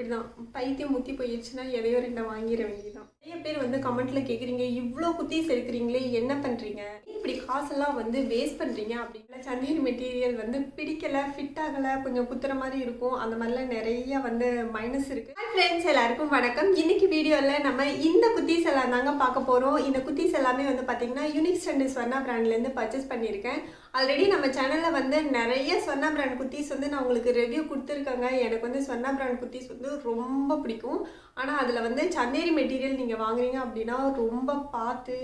இப்படிதான் பைத்தியம் முத்தி போயிடுச்சுன்னா எதையோ ரெண்டை வாங்கிட வேண்டியதான். நிறைய பேர் வந்து கமெண்ட்ல கேட்குறீங்க, இவ்வளோ குத்தீஸ் எடுக்கிறீங்களே என்ன பண்ணுறீங்க, இப்படி காசெல்லாம் வந்து வேஸ்ட் பண்ணுறீங்க அப்படின்னா. சந்தேரி மெட்டீரியல் வந்து பிடிக்கலை, ஃபிட் ஆகலை, கொஞ்சம் குத்துற மாதிரி இருக்கும், அந்த மாதிரிலாம் நிறைய வந்து மைனஸ் இருக்குது. ஹாய் ஃப்ரெண்ட்ஸ், எல்லாருக்கும் வணக்கம். இன்னைக்கு வீடியோவில் நம்ம இந்த குத்தீஸ் எல்லாம் தாங்க பார்க்க போகிறோம். இந்த குத்தீஸ் எல்லாமே வந்து பார்த்தீங்கன்னா யூனிக்ஸ் அண்ட் ஸ்வர்ணா பிராண்ட்லேருந்து பர்ச்சேஸ் பண்ணியிருக்கேன். ஆல்ரெடி நம்ம சேனலில் வந்து நிறைய ஸ்வர்ணா பிராண்ட் குத்தீஸ் வந்து நான் உங்களுக்கு ரிவ்யூ கொடுத்துருக்கேங்க. எனக்கு வந்து ஸ்வர்ணா பிராண்ட் குத்தீஸ் வந்து ரொம்ப பிடிக்கும். ஆனால் அதில் வந்து சந்தேரி மெட்டீரியல் நீங்கள் வாங்குறீங்க அப்படின்னா ரொம்ப பார்த்து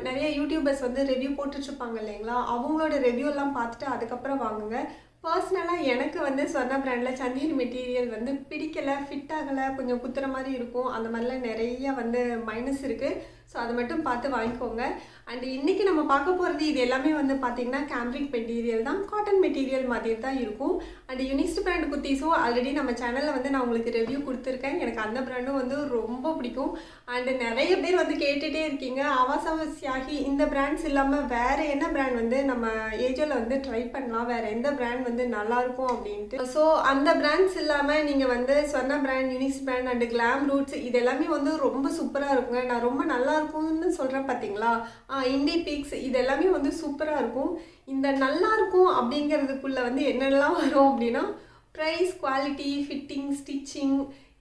நிறைய யூடியூபர்ஸ் வந்து ரிவ்யூ போட்டுட்ருப்பாங்க இல்லைங்களா, அவங்களோட ரிவ்யூலாம் பார்த்துட்டு அதுக்கப்புறம் வாங்குங்க. பர்சனலாக எனக்கு வந்து ஸ்வர்ணா பிராண்டில் சந்தேரி மெட்டீரியல் வந்து பிடிக்கலை, ஃபிட் ஆகலை, கொஞ்சம் குத்துற மாதிரி இருக்கும், அந்த மாதிரிலாம் நிறைய வந்து மைனஸ் இருக்குது. ஸோ அதை மட்டும் பார்த்து வாங்கிக்கோங்க. அண்ட் இன்றைக்கி நம்ம பார்க்க போகிறது இது எல்லாமே வந்து பார்த்திங்கன்னா கேம்ப்ரிக் மெட்டீரியல் தான், காட்டன் மெட்டீரியல் மாதிரி தான் இருக்கும். அண்ட் யூனிக்ஸ் பிராண்ட் குர்த்திஸும் ஆல்ரெடி நம்ம சேனலில் வந்து நான் உங்களுக்கு ரிவ்யூ கொடுத்துருக்கேன். எனக்கு அந்த பிராண்டும் வந்து ரொம்ப பிடிக்கும். அண்டு நிறைய பேர் வந்து கேட்டுகிட்டே இருக்கீங்க, அவசியாகி இந்த பிராண்ட்ஸ் இல்லாமல் வேறு என்ன பிராண்ட் வந்து நம்ம ஏஜியோவில் வந்து ட்ரை பண்ணலாம், வேறு எந்த பிராண்ட் வந்து நல்லாயிருக்கும் அப்படின்ட்டு. ஸோ அந்த பிராண்ட்ஸ் இல்லாமல் நீங்கள் வந்து Swarna brand, Unix brand and glam roots இது எல்லாமே வந்து ரொம்ப சூப்பராக இருக்குங்க. நான் ரொம்ப நல்லா இருக்கும்னு சொல்கிறேன் பார்த்தீங்களா, இண்டி பீக்ஸ் இது எல்லாமே வந்து சூப்பராக இருக்கும். இந்த நல்லா இருக்கும் அப்படிங்கிறதுக்குள்ளே வந்து என்னெல்லாம் வரும் அப்படின்னா ப்ரைஸ், குவாலிட்டி, ஃபிட்டிங், ஸ்டிச்சிங்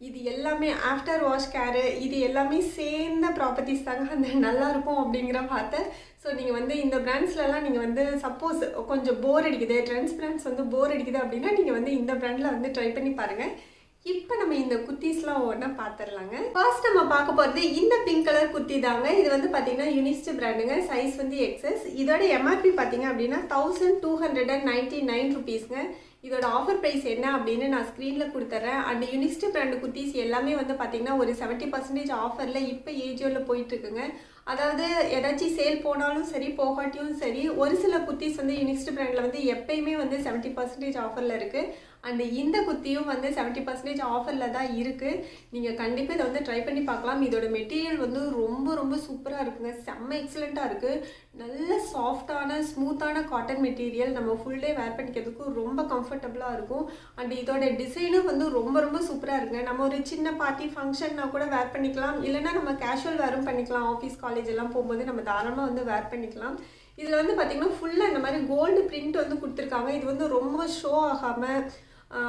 இது எல்லாமே, ஆஃப்டர் வாஷ் கேரு இது எல்லாமே சேர்ந்த ப்ராப்பர்ட்டிஸ் தாங்க அந்த நல்லாயிருக்கும் அப்படிங்கிற பார்த்தேன். ஸோ நீங்கள் வந்து இந்த பிராண்ட்ஸ்லலாம் நீங்கள் வந்து சப்போஸ் கொஞ்சம் போர் அடிக்குது, ட்ரெண்ட்ஸ் பிராண்ட்ஸ் வந்து போர் அடிக்குது அப்படின்னா நீங்கள் வந்து இந்த பிராண்டில் வந்து ட்ரை பண்ணி பாருங்கள். இப்போ நம்ம இந்த குர்த்திஸ்லாம் ஒன்றா பார்த்துடலாங்க. ஃபர்ஸ்ட் நம்ம பார்க்க போகிறது இந்த பிங்க் கலர் குர்த்தி தாங்க. இது வந்து பார்த்தீங்கன்னா யூனிக்ஸ் பிராண்டுங்க, சைஸ் வந்து எக்ஸஸ். இதோட எம்ஆர்பி பார்த்தீங்க அப்படின்னா 1299 ருபீஸ்ங்க. இதோட ஆஃபர் ப்ரைஸ் என்ன அப்படின்னு நான் ஸ்க்ரீனில் கொடுத்துட்றேன். அண்ட் யூனிக்ஸ் பிராண்டு குர்த்திஸ் எல்லாமே வந்து பார்த்தீங்கன்னா ஒரு 70% ஆஃபரில் இப்போ ஏஜியோவில் போயிட்டுருக்குங்க. அதாவது ஏதாச்சும் சேல் போனாலும் சரி போகாட்டியும் சரி, ஒரு சில குர்த்திஸ் வந்து யூனிக்ஸ் பிராண்டில் வந்து எப்பயுமே வந்து 70% ஆஃபரில் இருக்குது. அண்டு இந்த குர்த்தியும் வந்து 70% ஆஃபரில் தான் இருக்குது. நீங்கள் கண்டிப்பாக இதை வந்து ட்ரை பண்ணி பார்க்கலாம். இதோட மெட்டீரியல் வந்து ரொம்ப சூப்பராக இருக்குங்க, செம்ம எக்ஸலண்ட்டாக இருக்குது. நல்ல சாஃப்டான ஸ்மூத்தான காட்டன் மெட்டீரியல், நம்ம ஃபுல் டே வேர் பண்ணிக்கிறதுக்கு ரொம்ப கம்ஃபர்டபுளாக இருக்கும். அண்ட் இதோட டிசைனும் வந்து ரொம்ப சூப்பராக இருக்குங்க. நம்ம ஒரு சின்ன பார்ட்டி ஃபங்க்ஷன்னா கூட வேர் பண்ணிக்கலாம், இல்லைனா நம்ம கேஷுவல் வேரும் பண்ணிக்கலாம். ஆஃபீஸ் காலேஜ் எல்லாம் போகும்போது நம்ம தாராளமாக வந்து வேர் பண்ணிக்கலாம். இதில் வந்து பார்த்திங்கன்னா ஃபுல்லாக இந்த மாதிரி கோல்டு பிரிண்ட் வந்து கொடுத்துருக்காங்க. இது வந்து ரொம்ப ஷோ ஆகாமல்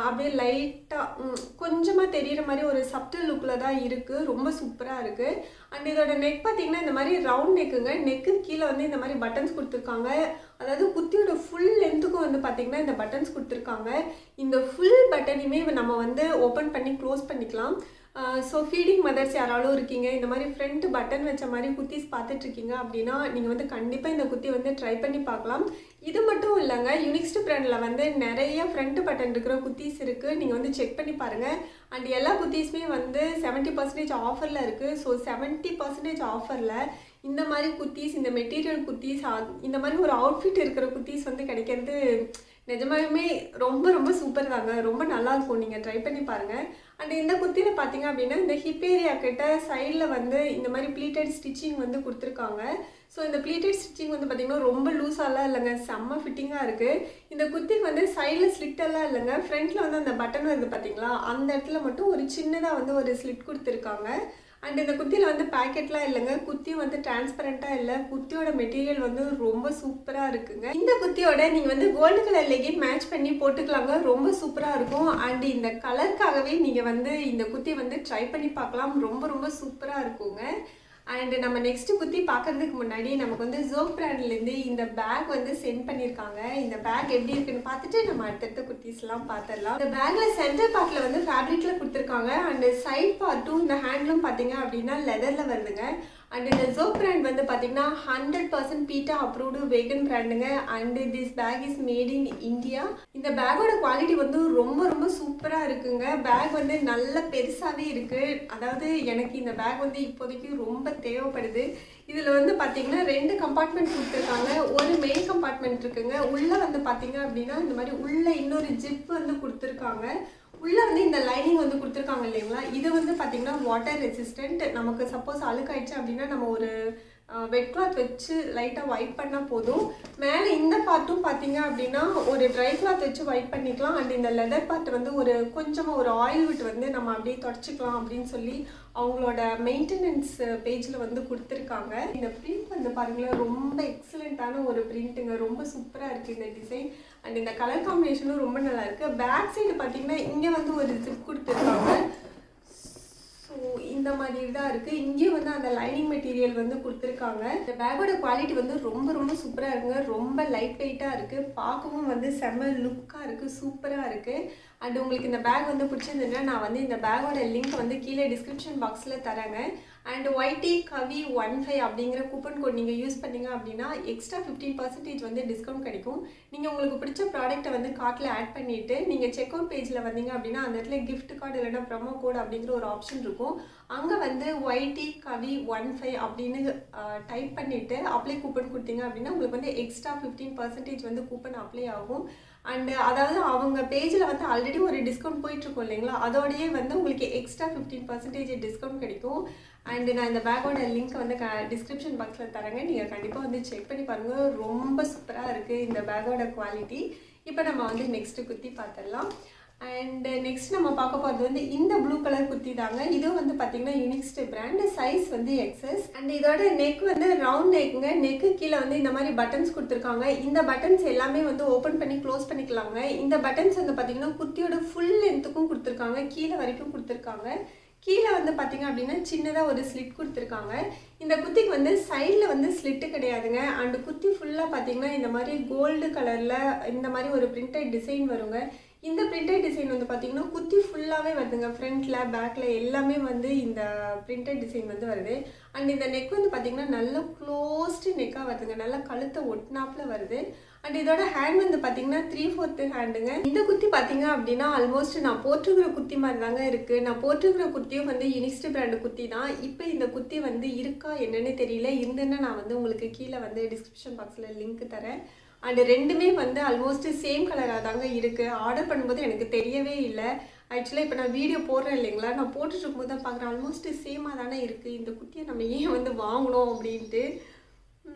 அப்படியே லைட்டாக கொஞ்சமாக தெரிகிற மாதிரி ஒரு சப்டில் லுக்கில் தான் இருக்குது, ரொம்ப சூப்பராக இருக்குது. அண்ட் இதோட நெக் பார்த்திங்கன்னா இந்த மாதிரி ரவுண்ட் நெக்குங்க. நெக்கு கீழே வந்து இந்த மாதிரி பட்டன்ஸ் கொடுத்துருக்காங்க. அதாவது குர்த்தியோட ஃபுல் லென்த்துக்கும் வந்து பார்த்திங்கன்னா இந்த பட்டன்ஸ் கொடுத்துருக்காங்க. இந்த ஃபுல் பட்டனையுமே நம்ம வந்து ஓப்பன் பண்ணி க்ளோஸ் பண்ணிக்கலாம். ஸோ ஃபீடிங் மதர்ஸ் யாராலும் இருக்கீங்க, இந்த மாதிரி ஃப்ரண்ட் பட்டன் வச்ச மாதிரி குர்த்திஸ் பார்த்துட்ருக்கீங்க அப்படின்னா நீங்கள் வந்து கண்டிப்பாக இந்த குர்த்தி வந்து ட்ரை பண்ணி பார்க்கலாம். இது மட்டும் இல்லைங்க, யூனிக்ஸ் பிராண்டில் வந்து நிறைய ஃப்ரண்ட் பட்டன் இருக்கிற குர்த்திஸ் இருக்குது, நீங்கள் வந்து செக் பண்ணி பாருங்கள். அண்ட் எல்லா குர்த்திஸுமே வந்து 70% ஆஃபரில் இருக்குது. ஸோ 70% ஆஃபரில் இந்த மாதிரி குர்த்திஸ், இந்த மெட்டீரியல் குர்த்திஸ், இந்த மாதிரி ஒரு அவுட்ஃபிட் இருக்கிற குர்த்திஸ் வந்து கிடைக்கிறது நிஜமாலுமே ரொம்ப சூப்பர் தாங்க, ரொம்ப நல்லாயிருக்கும். நீங்கள் ட்ரை பண்ணி பாருங்கள். அண்ட் இந்த குர்த்தியில் பார்த்தீங்க அப்படின்னா இந்த ஹிப் ஏரியா கிட்ட சைடில் வந்து இந்த மாதிரி ப்ளீட்டட் ஸ்டிச்சிங் வந்து கொடுத்துருக்காங்க. ஸோ இந்த ப்ளீட்டட் ஸ்டிச்சிங் வந்து பார்த்திங்கன்னா ரொம்ப லூஸாலாம் இல்லைங்க, செம்ம ஃபிட்டிங்காக இருக்குது. இந்த குர்த்திக்கு வந்து சைடில் ஸ்லிட்டெல்லாம் இல்லைங்க, ஃப்ரண்ட்டில் வந்து அந்த பட்டன் வருது பார்த்தீங்களா, அந்த இடத்துல மட்டும் ஒரு சின்னதாக வந்து ஒரு ஸ்லிட் கொடுத்துருக்காங்க. அண்ட் இந்த குர்த்தியில் வந்து பேக்கெட்லாம் இல்லைங்க, குர்த்தியும் வந்து டிரான்ஸ்பரண்ட்டாக இல்லை. குர்த்தியோட மெட்டீரியல் வந்து ரொம்ப சூப்பராக இருக்குங்க. இந்த குர்த்தியோட நீங்கள் வந்து கோல்டு கலர் லெகின் மேட்ச் பண்ணி போட்டுக்கலாங்க, ரொம்ப சூப்பராக இருக்கும். அண்ட் இந்த கலருக்காகவே நீங்கள் வந்து இந்த குர்த்தி வந்து ட்ரை பண்ணி பார்க்கலாம், ரொம்ப சூப்பராக இருக்குங்க. அண்டு நம்ம நெக்ஸ்ட் குர்த்தி பார்க்கறதுக்கு முன்னாடி நமக்கு வந்து ஜோக் பிராண்ட்லேருந்து இந்த பேக் வந்து சென்ட் பண்ணியிருக்காங்க. இந்த பேக் எப்படி இருக்குன்னு பார்த்துட்டு நம்ம அடுத்தடுத்த குர்த்திஸ்லாம் பார்த்துடலாம். இந்த பேக்கில் சென்டர் பார்ட்டில் வந்து ஃபேப்ரிக்கில் கொடுத்துருக்காங்க. அண்டு சைட் பார்ட்டும் இந்த ஹேண்ட்லும் பார்த்தீங்க அப்படின்னா லெதரில் வருதுங்க. அண்ட் இந்த ஜோக் பிராண்ட் வந்து பார்த்தீங்கன்னா 100% பீட்டா அப்ரூவ்டு வேகன் பிராண்டுங்க. And this pack is made in India. இந்த பேக்கோட குவாலிட்டி வந்து ரொம்ப சூப்பராக இருக்குங்க. பேக் வந்து நல்ல பெருசாகவே இருக்குது. அதாவது எனக்கு இந்த பேக் வந்து இப்போதைக்கு ரொம்ப தேவைப்படுது. இதில் வந்து பார்த்தீங்கன்னா 2 கம்பார்ட்மெண்ட் கொடுத்துருக்காங்க. ஒரு மெயின் கம்பார்ட்மெண்ட் இருக்குங்க. உள்ளே வந்து பார்த்தீங்க அப்படின்னா இந்த மாதிரி உள்ளே இன்னொரு ஜிப் வந்து கொடுத்துருக்காங்க. உள்ளே வந்து இந்த லைனிங் வந்து கொடுத்துருக்காங்க இல்லைங்களா, இது வந்து பார்த்திங்கன்னா வாட்டர் ரெசிஸ்டண்ட். நமக்கு சப்போஸ் அழுக்காயிடுச்சு அப்படின்னா நம்ம ஒரு வெட் கிளாத் வச்சு லைட்டாக வைப் பண்ணால் போதும். மேலே இந்த பார்ட்டும் பார்த்தீங்க அப்படின்னா ஒரு ட்ரை கிளாத் வச்சு வைப் பண்ணிக்கலாம். அண்ட் இந்த லெதர் பார்ட் வந்து கொஞ்சமாக ஒரு ஆயில் விட்டு வந்து நம்ம அப்படியே தொடச்சிக்கலாம் அப்படின்னு சொல்லி அவங்களோட மெயின்டெனன்ஸ் பேஜில் வந்து கொடுத்துருக்காங்க. இந்த பிரிண்ட் வந்து பாருங்களேன், ரொம்ப எக்ஸலண்ட்டான ஒரு பிரிண்ட்டுங்க. ரொம்ப சூப்பராக இருக்குது இந்த டிசைன். அண்ட் இந்த கலர் காம்பினேஷனும் ரொம்ப நல்லா இருக்குது. பேக் சைடு பார்த்தீங்கன்னா இங்கே வந்து ஒரு ஜிப் கொடுத்துருக்காங்க. ஸோ இந்த மாதிரி தான் இருக்குது. இங்கேயும் வந்து அந்த லைனிங் மெட்டீரியல் வந்து கொடுத்துருக்காங்க. இந்த பேக்கோட குவாலிட்டி வந்து ரொம்ப சூப்பராக இருக்குங்க. ரொம்ப லைட் வெயிட்டாக இருக்குது. பார்க்கவும் வந்து செம்ம லுக்காக இருக்குது, சூப்பராக இருக்குது. அண்ட் உங்களுக்கு இந்த பேக் வந்து பிடிச்சிருந்ததுன்னா நான் வந்து இந்த பேக்கோட லிங்க் வந்து கீழே டிஸ்கிரிப்ஷன் பாக்ஸில் தரேங்க. அண்ட் YT Kavi15 அப்படிங்கிற கூப்பன் கோட் நீங்கள் யூஸ் பண்ணிங்க அப்படின்னா எக்ஸ்ட்ரா 15% வந்து டிஸ்கவுண்ட் கிடைக்கும். நீங்கள் உங்களுக்கு பிடிச்ச ப்ராடக்ட்டை வந்து கார்ட்டில் ஆட் பண்ணிவிட்டு நீங்கள் செக் அவுட் பேஜில் வந்தீங்க அப்படின்னா அந்த இடத்துல கிஃப்ட் கார்டு இல்லைன்னா ப்ரொமோ கோட் அப்படிங்கிற ஒரு ஆப்ஷன் இருக்கும். அங்கே வந்து YT Kavi15 அப்படின்னு டைப் பண்ணிவிட்டு அப்ளை கூப்பன் கொடுத்தீங்க அப்படின்னா உங்களுக்கு வந்து எக்ஸ்ட்ரா 15% வந்து கூப்பன் அப்ளை ஆகும். அண்டு அதாவது அவங்க பேஜில் வந்து ஆல்ரெடி ஒரு டிஸ்கவுண்ட் போயிட்டுருக்கோம் இல்லைங்களா, அதோடையே வந்து உங்களுக்கு எக்ஸ்ட்ரா 15% டிஸ்கவுண்ட் கிடைக்கும். அண்டு நான் இந்த பேக்கோட லிங்க் வந்து டிஸ்கிரிப்ஷன் பாக்ஸில் தரேங்க. நீங்கள் கண்டிப்பாக வந்து செக் பண்ணி பாருங்கள். ரொம்ப சூப்பராக இருக்குது இந்த பேக்கோட குவாலிட்டி. இப்போ நம்ம வந்து நெக்ஸ்ட்டு குர்த்தி பார்த்துடலாம். அண்ட் நெக்ஸ்ட் நம்ம பார்க்க போகிறது வந்து இந்த ப்ளூ கலர் குர்த்தி தாங்க. இதுவும் வந்து பார்த்தீங்கன்னா யூனிக்ஸ்ட் பிராண்ட். சைஸ் வந்து XS. அண்ட் இதோட நெக் வந்து ரவுண்ட் நெக்குங்க. நெக்கு கீழே வந்து இந்த மாதிரி பட்டன்ஸ் கொடுத்துருக்காங்க. இந்த பட்டன்ஸ் எல்லாமே வந்து ஓப்பன் பண்ணி க்ளோஸ் பண்ணிக்கலாங்க. இந்த பட்டன்ஸ் வந்து பார்த்தீங்கன்னா குர்த்தியோட ஃபுல் லென்த்துக்கும் கொடுத்துருக்காங்க, கீழே வரைக்கும் கொடுத்துருக்காங்க. கீழே வந்து பார்த்தீங்க அப்படின்னா சின்னதாக ஒரு ஸ்லிட் கொடுத்துருக்காங்க. இந்த குர்த்திக்கு வந்து சைடில் வந்து ஸ்லிட்டு கிடையாதுங்க. அண்டு குர்த்தி ஃபுல்லாக பார்த்தீங்கன்னா இந்த மாதிரி கோல்டு கலரில் இந்த மாதிரி ஒரு பிரிண்டட் டிசைன் வருங்க. இந்த பிரிண்டட் டிசைன் வந்து பார்த்தீங்கன்னா குர்த்தி ஃபுல்லாகவே வருதுங்க. ஃப்ரண்ட்டில் பேக்கில் எல்லாமே வந்து இந்த பிரிண்டட் டிசைன் வந்து வருது. அண்ட் இந்த நெக் வந்து பார்த்தீங்கன்னா நல்ல க்ளோஸ்டு நெக்காக வருதுங்க. நல்லா கழுத்தை ஒட்டினாப்பில் வருது. அண்ட் இதோட ஹேண்ட் வந்து பார்த்தீங்கன்னா 3/4 ஹேண்டுங்க. இந்த குர்த்தி பார்த்தீங்க அப்படின்னா ஆல்மோஸ்ட் நான் போட்டிருக்கிற குர்த்தி மாதிரி தாங்க இருக்குது. நான் போட்டிருக்கிற குர்த்தியும் வந்து யூனிக்ஸ்ட் பிராண்டு குர்த்தி தான். இப்போ இந்த குர்த்தி வந்து இருக்கா என்னன்னு தெரியல. இருந்துன்னா நான் வந்து உங்களுக்கு கீழே வந்து டிஸ்கிரிப்ஷன் பாக்ஸில் லிங்க் தரேன். அண்டு ரெண்டுமே வந்து ஆல்மோஸ்ட் சேம் கலராக தாங்க இருக்குது. ஆர்டர் பண்ணும்போது எனக்கு தெரியவே இல்லை. ஆக்சுவலாக இப்போ நான் வீடியோ போடுறேன் இல்லைங்களா, நான் போட்டுட்டு இருக்கும்போது தான் பார்க்குறேன் ஆல்மோஸ்ட் சேமாக தானே இருக்குது. இந்த குர்த்தியை நம்ம ஏன் வந்து வாங்கணும் அப்படின்ட்டு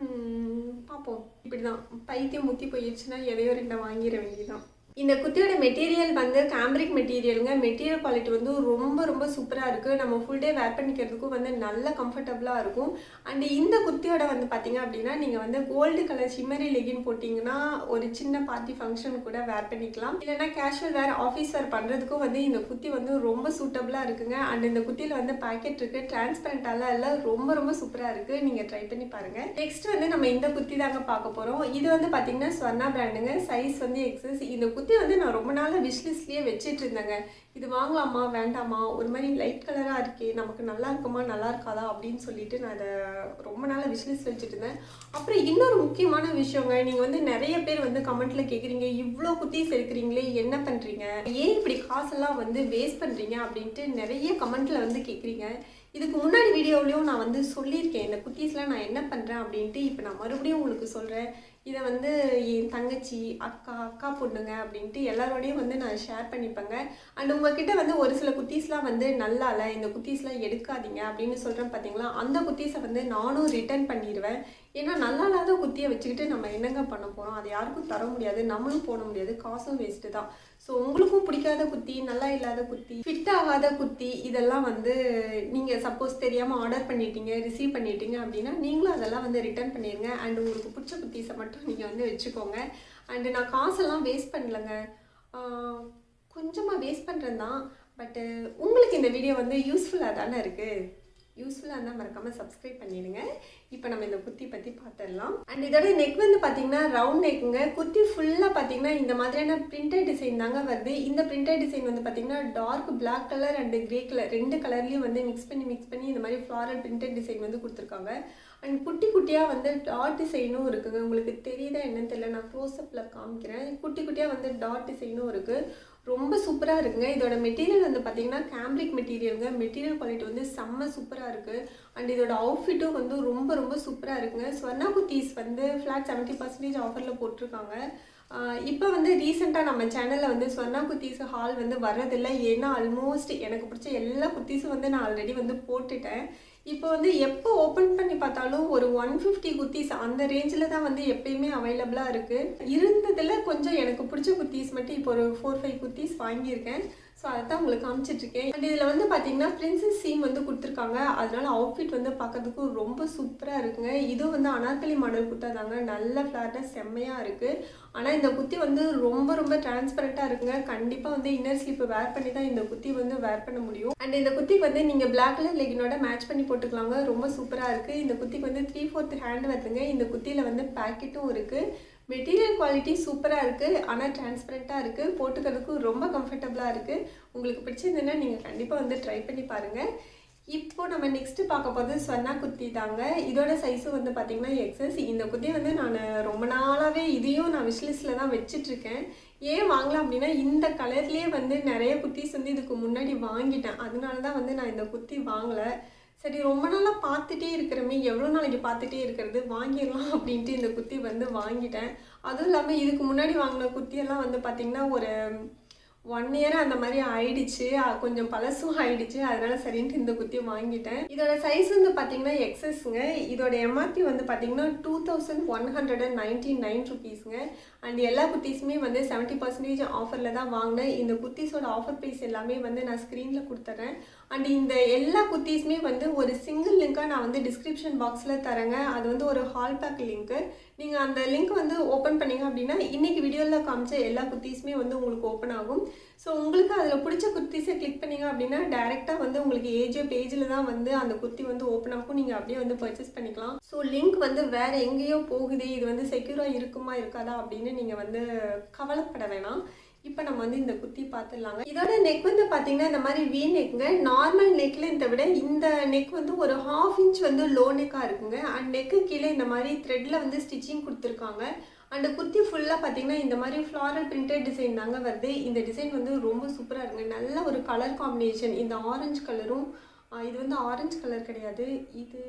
பார்ப்போம். இப்படி தான் பைத்தியம் முத்தி போயிடுச்சுன்னா எதையோ ரெண்டை வாங்கிட வேண்டியதான். இந்த குர்த்தியோட மெட்டீரியல் வந்து கேம்ரிக் மெட்டீரியலுங்க. மெட்டீரியல் குவாலிட்டி வந்து ரொம்ப சூப்பராக இருக்குது. நம்ம ஃபுல் டே வேர் பண்ணிக்கிறதுக்கும் வந்து நல்ல கம்ஃபர்டபுளாக இருக்கும். அண்டு இந்த குர்த்தியோட வந்து பார்த்தீங்க அப்படின்னா நீங்கள் வந்து கோல்டு கலர் ஷிம்மரி லெகின் போட்டிங்கன்னா ஒரு சின்ன பார்ட்டி ஃபங்க்ஷன் கூட வேர் பண்ணிக்கலாம். இல்லைனா கேஷுவல் வேர், ஆஃபீஸ் வேர் பண்ணுறதுக்கும் வந்து இந்த குர்த்தி வந்து ரொம்ப சூட்டபுளாக இருக்குங்க. அண்ட் இந்த குர்த்தியில் வந்து பேக்கெட் இருக்குது, டிரான்ஸ்பரண்டாலாம் இல்லை, ரொம்ப சூப்பராக இருக்குது. நீங்கள் ட்ரை பண்ணி பாருங்கள். நெக்ஸ்ட் வந்து நம்ம இந்த குர்த்தி தாங்க பார்க்க போகிறோம். இது வந்து பார்த்தீங்கன்னா svrnaa பிராண்டுங்க. சைஸ் வந்து XS. இந்த குர்த்தி வந்து நான் ரொம்ப நாளாக விஷ்லிஸ்ட்லேயே வச்சுட்டு இருந்தேங்க. இது வாங்கலாமா வேண்டாமா, ஒரு மாதிரி லைட் கலராக இருக்கே, நமக்கு நல்லா இருக்குமா நல்லா இருக்காதா அப்படின்னு சொல்லிட்டு நான் அதை ரொம்ப நாளாக விஷ்லிஸ்ட் வச்சுட்டு இருந்தேன். அப்புறம் இன்னொரு முக்கியமான விஷயங்க, நீங்கள் வந்து நிறைய பேர் வந்து கமெண்ட்டில் கேட்குறீங்க, இவ்வளோ குர்த்திஸ் எடுக்கிறீங்களே என்ன பண்ணுறீங்க, ஏன் இப்படி காசெல்லாம் வந்து வேஸ்ட் பண்ணுறீங்க அப்படின்ட்டு நிறைய கமெண்ட்டில் வந்து கேட்குறீங்க. இதுக்கு முன்னாடி வீடியோவிலையும் நான் வந்து சொல்லியிருக்கேன் இந்த குர்த்திஸ்லாம் நான் என்ன பண்ணுறேன் அப்படின்ட்டு. இப்போ நான் மறுபடியும் உங்களுக்கு சொல்கிறேன். இதை வந்து என் தங்கச்சி, அக்கா பொண்ணுங்க அப்படின்ட்டு எல்லாரோடையும் வந்து நான் ஷேர் பண்ணிப்பேங்க. அண்ட் உங்ககிட்ட வந்து ஒரு சில குர்த்திஸ்லாம் வந்து நல்லா இல்லை, இந்த குர்த்திஸ்லாம் எடுக்காதீங்க அப்படின்னு சொல்கிறேன் பார்த்தீங்களா, அந்த குர்த்திஸை வந்து நானும் ரிட்டர்ன் பண்ணிடுவேன். ஏன்னா நல்லா இல்லாத குர்த்தியை வச்சுக்கிட்டு நம்ம என்னங்க பண்ண போகிறோம், அதை யாருக்கும் தர முடியாது, நம்மளும் போட முடியாது, காசும் வேஸ்ட்டு தான். ஸோ உங்களுக்கும் பிடிக்காத குர்த்தி, நல்லா இல்லாத குர்த்தி, ஃபிட் ஆகாத குர்த்தி இதெல்லாம் வந்து நீங்கள் சப்போஸ் தெரியாமல் ஆர்டர் பண்ணிட்டீங்க, ரிசீவ் பண்ணிட்டீங்க அப்படின்னா நீங்களும் அதெல்லாம் வந்து ரிட்டர்ன் பண்ணிடுங்க. அண்ட் உங்களுக்கு பிடிச்ச குர்த்திஸை மட்டும் நீங்கள் வந்து வச்சுக்கோங்க. அண்டு நான் காசெல்லாம் வேஸ்ட் பண்ணலைங்க, கொஞ்சமாக வேஸ்ட் பண்ணுறேன் தான். பட்டு உங்களுக்கு இந்த வீடியோ வந்து யூஸ்ஃபுல்லாக தானே இருக்குது. யூஸ்ஃபுல்லாக இருந்தால் மறக்காமல் சப்ஸ்கிரைப் பண்ணிடுங்க. இப்போ நம்ம இந்த குர்த்தி பற்றி பார்த்துடலாம். அண்ட் இதோட நெக் வந்து பார்த்தீங்கன்னா ரவுண்ட் நெக்குங்க. குர்த்தி ஃபுல்லாக பார்த்தீங்கன்னா இந்த மாதிரியான பிரிண்டட் டிசைன் தாங்க வருது. இந்த பிரிண்டட் டிசைன் வந்து பார்த்தீங்கன்னா dark black colour and grey colour ரெண்டு கலர்லேயும் வந்து மிக்ஸ் பண்ணி இந்த மாதிரி ஃப்ளாரல் பிரிண்டட் டிசைன் வந்து கொடுத்துருக்காங்க. அண்ட் குட்டியாக வந்து டாட் டிசைனும் இருக்குங்க. உங்களுக்கு தெரியுதா என்னன்னு தெரியல, நான் க்ளோஸ்அப்பில் காமிக்கிறேன். குட்டியாக வந்து டாட் டிசைனும் இருக்குது. ரொம்ப சூப்பராக இருக்குங்க. இதோட மெட்டீரியல் வந்து பார்த்தீங்கன்னா கேம்ரிக் மெட்டீரியலுங்க. மெட்டீரியல் குவாலிட்டி வந்து செம்ம சூப்பராக இருக்குது. அண்ட் இதோட அவுட்ஃபிட்டும் வந்து ரொம்ப சூப்பராக இருக்குங்க. svrnaa குர்த்திஸ் வந்து ஃப்ளாட் 70% ஆஃபரில் போட்டிருக்காங்க. இப்போ வந்து ரீசெண்டாக நம்ம சேனலில் வந்து svrnaa குர்த்திஸ் ஹால் வந்து வர்றதில்லை. ஏன்னா ஆல்மோஸ்ட் எனக்கு பிடிச்ச எல்லா குர்த்திஸும் வந்து நான் ஆல்ரெடி வந்து போட்டுட்டேன். இப்போ வந்து எப்போ ஓப்பன் பண்ணி பார்த்தாலும் ஒரு 150 குர்த்திஸ் அந்த ரேஞ்சில் தான் வந்து எப்பயுமே அவைலபிளாக இருக்குது. இருந்ததில் கொஞ்சம் எனக்கு பிடிச்ச குர்த்திஸ் மட்டும் இப்போ ஒரு 4-5 குர்த்திஸ் வாங்கியிருக்கேன். ஸோ அதை தான் உங்களுக்கு காமிச்சிட்ருக்கேன். அண்ட் இதில் வந்து பார்த்தீங்கன்னா பிரின்சஸ் சீம் வந்து கொடுத்துருக்காங்க. அதனால அவுட்ஃபிட் வந்து பார்க்கறதுக்கு ரொம்ப சூப்பராக இருக்குங்க. இதுவும் வந்து அனார்கலி மாடல் குர்த்தா தாங்க. நல்ல ஃப்ளாட்டாக செம்மையாக இருக்குது. ஆனால் இந்த குர்த்தி வந்து ரொம்ப ரொம்ப டிரான்ஸ்பரண்ட்டாக இருக்குங்க. கண்டிப்பாக வந்து இன்னர் ஸ்லீப்பை வேர் பண்ணி தான் இந்த குர்த்தி வந்து வேர் பண்ண முடியும். அண்ட் இந்த குர்த்திக்கு வந்து நீங்கள் பிளாக் கலர் லெகினோட மேட்ச் பண்ணி போட்டுக்கலாங்க. ரொம்ப சூப்பராக இருக்குது. இந்த குர்த்திக்கு வந்து 3/4 ஹேண்ட் வருதுங்க. இந்த குர்த்தியில் வந்து பேக்கெட்டும் இருக்குது. மெட்டீரியல் குவாலிட்டி சூப்பராக இருக்குது. ஆனால் டிரான்ஸ்பரண்ட்டாக இருக்குது. போட்டுக்கிறதுக்கு ரொம்ப கம்ஃபர்டபுளாக இருக்குது. உங்களுக்கு பிடிச்சிருந்ததுன்னா நீங்கள் கண்டிப்பாக வந்து ட்ரை பண்ணி பாருங்கள். இப்போ நம்ம நெக்ஸ்ட்டு பார்க்க போகிறது ஸ்வர்ணா குர்த்தி தாங்க. இதோட சைஸும் வந்து பார்த்திங்கன்னா எக்ஸஸ். இந்த குர்த்தி வந்து நான் ரொம்ப நாளாகவே இதையும் நான் விஷ்லிஸ்ட்டில் தான் வச்சிட்ருக்கேன். ஏன் வாங்கலாம் அப்படின்னா இந்த கலர்லேயே வந்து நிறைய குர்த்திஸ் வந்து இதுக்கு முன்னாடி வாங்கிட்டேன். அதனால தான் வந்து நான் இந்த குர்த்தி வாங்கலை. சரி, ரொம்ப நாளாக பார்த்துட்டே இருக்கிறமே, எவ்வளோ நாளைக்கு பார்த்துட்டே இருக்கிறது, வாங்கிடலாம் அப்படின்ட்டு இந்த குர்த்தி வந்து வாங்கிட்டேன். அதுவும் இல்லாமல் இதுக்கு முன்னாடி வாங்கின குர்த்தியெல்லாம் வந்து பார்த்திங்கன்னா ஒரு 1 இயர் அந்த மாதிரி ஆயிடுச்சு. கொஞ்சம் பழசும் ஆயிடுச்சு. அதனால சரின்ட்டு இந்த குர்த்தியை வாங்கிட்டேன். இதோட சைஸ் வந்து பார்த்தீங்கன்னா எக்ஸஸ்ங்க. இதோட எம்ஆர்பி வந்து பார்த்தீங்கன்னா 2199 ருபீஸுங்க. அண்ட் எல்லா குர்த்திஸுமே வந்து 70% ஆஃபரில் தான் வாங்கினேன். இந்த குர்த்திஸோட ஆஃபர் ப்ரைஸ் எல்லாமே வந்து நான் ஸ்க்ரீனில் கொடுத்துட்றேன். அண்ட் இந்த எல்லா குர்த்திஸுமே வந்து ஒரு சிங்கிள் லிங்காக நான் வந்து டிஸ்கிரிப்ஷன் பாக்ஸில் தரேங்க. அது வந்து ஒரு ஹால் பேக் லிங்க்கு. நீங்கள் அந்த லிங்க் வந்து ஓப்பன் பண்ணிங்க அப்படின்னா இன்றைக்கி வீடியோவில் காமிச்ச எல்லா குர்த்திஸுமே வந்து உங்களுக்கு ஓப்பன் ஆகும். ஸோ உங்களுக்கு அதில் பிடிச்ச குர்த்திஸை கிளிக் பண்ணிங்க அப்படின்னா டேரெக்டாக வந்து உங்களுக்கு ஏஜோ பேஜில் தான் வந்து அந்த குர்த்தி வந்து ஓப்பன் ஆகும். நீங்கள் அப்படியே வந்து பர்ச்சேஸ் பண்ணிக்கலாம். ஸோ லிங்க் வந்து வேறு எங்கேயோ போகுது, இது வந்து செக்யூராக இருக்குமா இருக்காதா அப்படின்னு நீங்கள் வந்து கவலைப்பட வேணாம். இப்போ நம்ம வந்து இந்த குர்த்தி பார்த்துடலாங்க. இதோட நெக் வந்து பார்த்தீங்கன்னா இந்த மாதிரி வி நெக்குங்க. நார்மல் நெக்கில் இதை விட இந்த நெக் வந்து ஒரு 1/2 இன்ச் வந்து லோ நெக்காக இருக்குங்க. அண்ட் நெக்கு கீழே இந்த மாதிரி த்ரெட்டில் வந்து ஸ்டிச்சிங் கொடுத்துருக்காங்க. அண்ட் குர்த்தி ஃபுல்லாக பார்த்தீங்கன்னா இந்த மாதிரி ஃப்ளாரல் பிரிண்டட் டிசைன் தாங்க வருது. இந்த டிசைன் வந்து ரொம்ப சூப்பராக இருக்குங்க. நல்ல ஒரு கலர் காம்பினேஷன். இந்த ஆரஞ்சு கலரும், இது வந்து ஆரஞ்சு கலர் கிடையாது, இது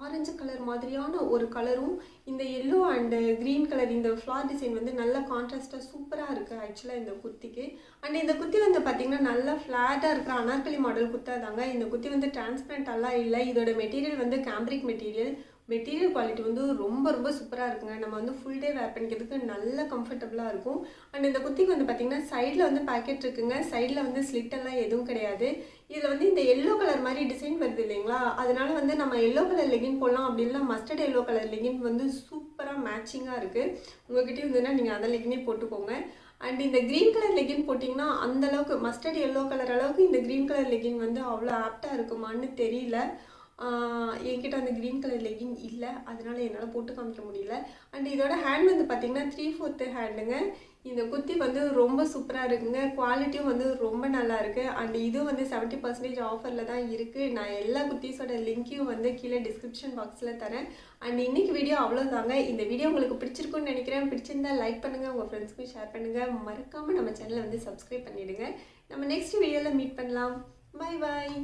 ஆரஞ்சு கலர் மாதிரியான ஒரு கலரும், இந்த எல்லோ அண்டு க்ரீன் கலர் இந்த ஃப்ளார் டிசைன் வந்து நல்ல கான்ட்ராஸ்ட்டாக சூப்பராக இருக்குது ஆக்சுவலாக இந்த குர்த்திக்கு. அண்ட் இந்த குர்த்தி வந்து பார்த்திங்கன்னா நல்லா ஃப்ளாட்டாக இருக்கிற அனார்கலி மாடல் குர்த்தா தாங்க. இந்த குர்த்தி வந்து டிரான்ஸ்பரண்ட்டெல்லாம் இல்லை. இதோட மெட்டீரியல் வந்து கேம்ப்ரிக் மெட்டீரியல். மெட்டீரியல் குவாலிட்டி வந்து ரொம்ப ரொம்ப சூப்பராக இருக்குங்க. நம்ம வந்து ஃபுல் டே வேர் பண்ணிக்கிறதுக்கு நல்ல கம்ஃபர்டபுளாக இருக்கும். அண்ட் இந்த குர்த்திக்கு வந்து பார்த்திங்கன்னா சைடில் வந்து பேக்கெட் இருக்குங்க. சைடில் வந்து ஸ்லிட்டெல்லாம் எதுவும் கிடையாது. இதில் வந்து இந்த எல்லோ கலர் மாதிரி டிசைன் வருது இல்லைங்களா, அதனால வந்து நம்ம எல்லோ கலர் லெகின் போடலாம். அப்படி இல்லை மஸ்டர்ட் எல்லோ கலர் லெகின் வந்து சூப்பராக மேட்சிங்காக இருக்குது. உங்கள்கிட்ட இருந்ததுன்னா நீங்கள் அந்த லெகினே போட்டுக்கோங்க. அண்ட் இந்த க்ரீன் கலர் லெகின் போட்டிங்கன்னா அந்தளவுக்கு மஸ்டர்ட் எல்லோ கலர் அளவுக்கு இந்த க்ரீன் கலர் லெகின் வந்து அவ்வளோ ஆப்டாக இருக்குமான்னு தெரியல. என்கிட்ட அந்த க்ரீன் கலர் லெகின் இல்லை, அதனால என்னால் போட்டு காமிக்க முடியல. அண்ட் இதோட ஹேண்ட் வந்து பார்த்திங்கன்னா 3/4 ஹேண்டுங்க. இந்த குர்த்தி வந்து ரொம்ப சூப்பராக இருக்குங்க. குவாலிட்டியும் வந்து ரொம்ப நல்லா இருக்குது. அண்ட் இதுவும் வந்து 70% ஆஃபரில் தான் இருக்குது. நான் எல்லா குர்த்திஸோட லிங்க்கையும் வந்து கீழே டிஸ்கிரிப்ஷன் பாக்ஸில் தரேன். அண்ட் இன்றைக்கி வீடியோ அவ்வளோதாங்க. இந்த வீடியோ உங்களுக்கு பிடிச்சிருக்குன்னு நினைக்கிறேன். பிடிச்சிருந்தா லைக் பண்ணுங்கள், உங்கள் ஃப்ரெண்ட்ஸ்க்கும் ஷேர் பண்ணுங்கள். மறக்காமல் நம்ம சேனலை வந்து சப்ஸ்கிரைப் பண்ணிவிடுங்க. நம்ம நெக்ஸ்ட் வீடியோவில் மீட் பண்ணலாம். Bye bye.